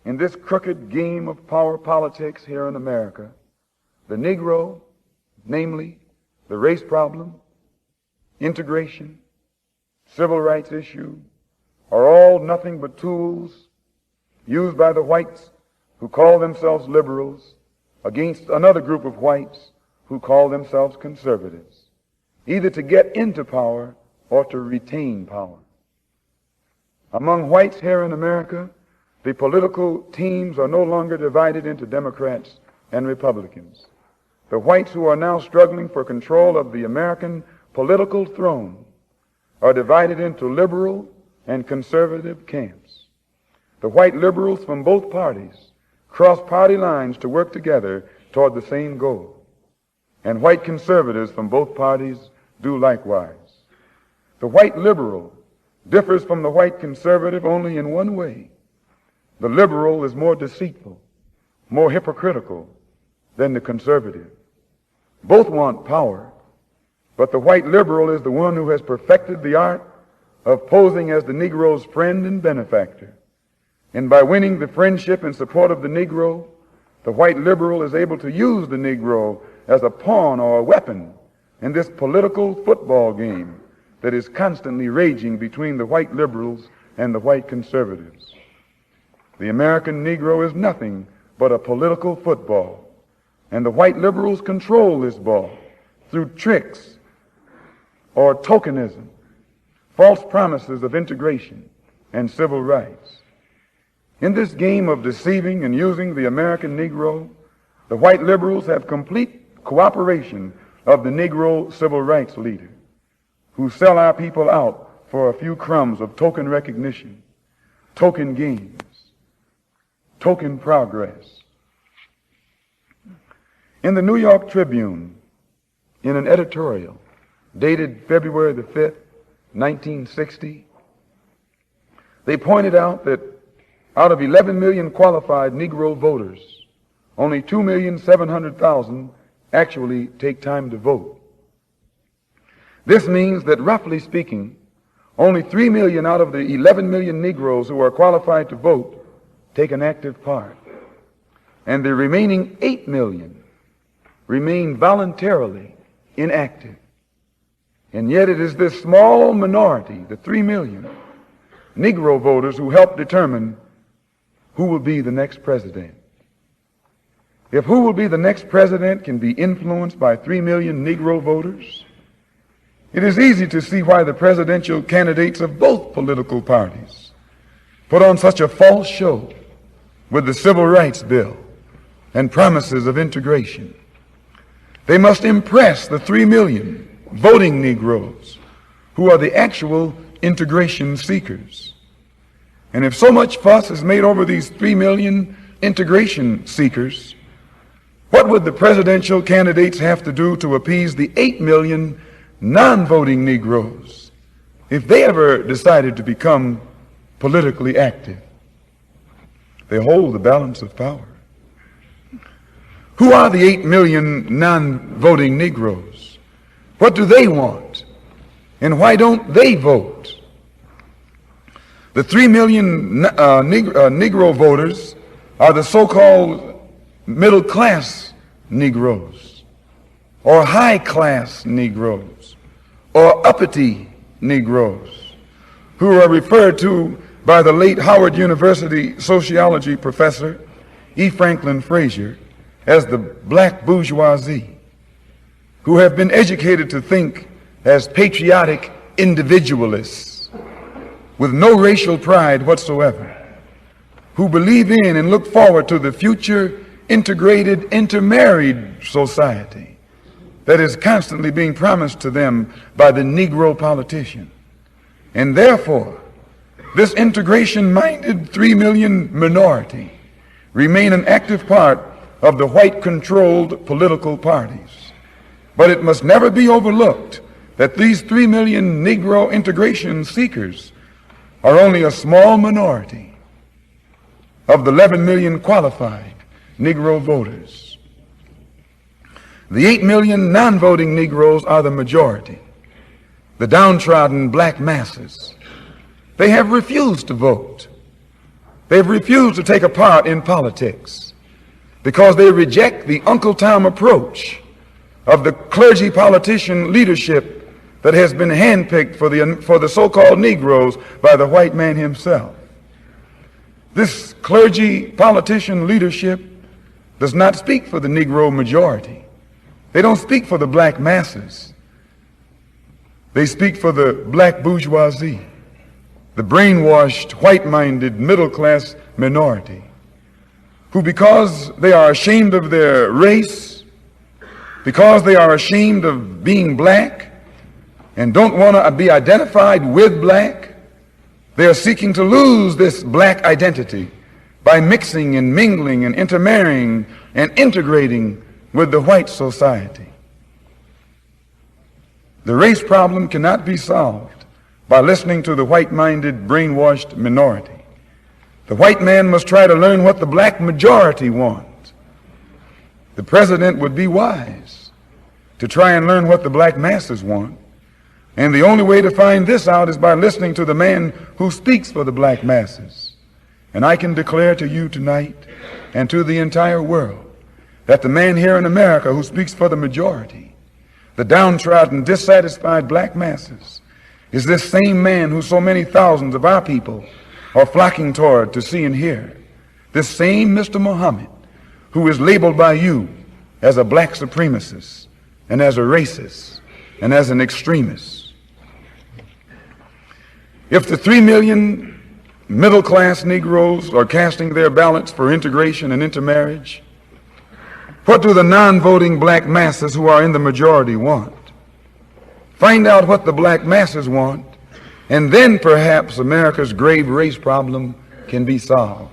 in this crooked game of power politics here in America, the Negro, namely the race problem, integration, civil rights issue, are all nothing but tools used by the whites who call themselves liberals against another group of whites who call themselves conservatives, either to get into power or to retain power. Among whites here in America, the political teams are no longer divided into Democrats and Republicans. The whites who are now struggling for control of the American political throne are divided into liberal and conservative camps. The white liberals from both parties cross party lines to work together toward the same goal, and white conservatives from both parties do likewise. The white liberal differs from the white conservative only in one way. The liberal is more deceitful, more hypocritical than the conservative. Both want power, but the white liberal is the one who has perfected the art of posing as the Negro's friend and benefactor. And by winning the friendship and support of the Negro, the white liberal is able to use the Negro as a pawn or a weapon in this political football game that is constantly raging between the white liberals and the white conservatives. The American Negro is nothing but a political football, and the white liberals control this ball through tricks or tokenism, false promises of integration and civil rights. In this game of deceiving and using the American Negro, the white liberals have complete cooperation of the Negro civil rights leader, who sell our people out for a few crumbs of token recognition, token gains, token progress. In the New York Tribune, in an editorial dated February the 5th, 1960, they pointed out that out of 11 million qualified Negro voters, only 2,700,000 actually take time to vote. This means that, roughly speaking, only 3 million out of the 11 million Negroes who are qualified to vote take an active part, and the remaining 8 million remain voluntarily inactive. And yet it is this small minority, the 3 million Negro voters, who help determine who will be the next president. If who will be the next president can be influenced by 3 million Negro voters, it is easy to see why the presidential candidates of both political parties put on such a false show with the Civil Rights Bill and promises of integration. They must impress the 3 million voting Negroes who are the actual integration seekers. And if so much fuss is made over these 3 million integration seekers, what would the presidential candidates have to do to appease the 8 million non-voting Negroes if they ever decided to become politically active? They hold the balance of power. Who are the 8 million non-voting Negroes? What do they want? And why don't they vote? The 3 million Negro voters are the so-called middle-class Negroes, or high-class Negroes, or uppity Negroes, who are referred to by the late Howard University sociology professor E. Franklin Frazier as the black bourgeoisie, who have been educated to think as patriotic individualists with no racial pride whatsoever, who believe in and look forward to the future integrated, intermarried society that is constantly being promised to them by the Negro politician. And therefore, this integration-minded 3 million minority remain an active part of the white-controlled political parties. But it must never be overlooked that these 3 million Negro integration seekers are only a small minority of the 11 million qualified Negro voters. The 8 million non-voting Negroes are the majority, the downtrodden black masses. They have refused to vote. They've refused to take a part in politics because they reject the Uncle Tom approach of the clergy politician leadership that has been handpicked for the so-called Negroes by the white man himself. This clergy politician leadership does not speak for the Negro majority. They don't speak for the black masses. They speak for the black bourgeoisie, the brainwashed, white-minded, middle-class minority, who, because they are ashamed of their race, because they are ashamed of being black and don't want to be identified with black, they are seeking to lose this black identity by mixing and mingling and intermarrying and integrating with the white society. The race problem cannot be solved by listening to the white-minded, brainwashed minority. The white man must try to learn what the black majority wants. The president would be wise to try and learn what the black masses want. And the only way to find this out is by listening to the man who speaks for the black masses. And I can declare to you tonight and to the entire world that the man here in America who speaks for the majority, the downtrodden, dissatisfied black masses, is this same man who so many thousands of our people are flocking toward to see and hear. This same Mr. Muhammad who is labeled by you as a black supremacist and as a racist and as an extremist. If the 3 million middle-class Negroes are casting their ballots for integration and intermarriage, what do the non-voting black masses who are in the majority want? Find out what the black masses want, and then perhaps America's grave race problem can be solved.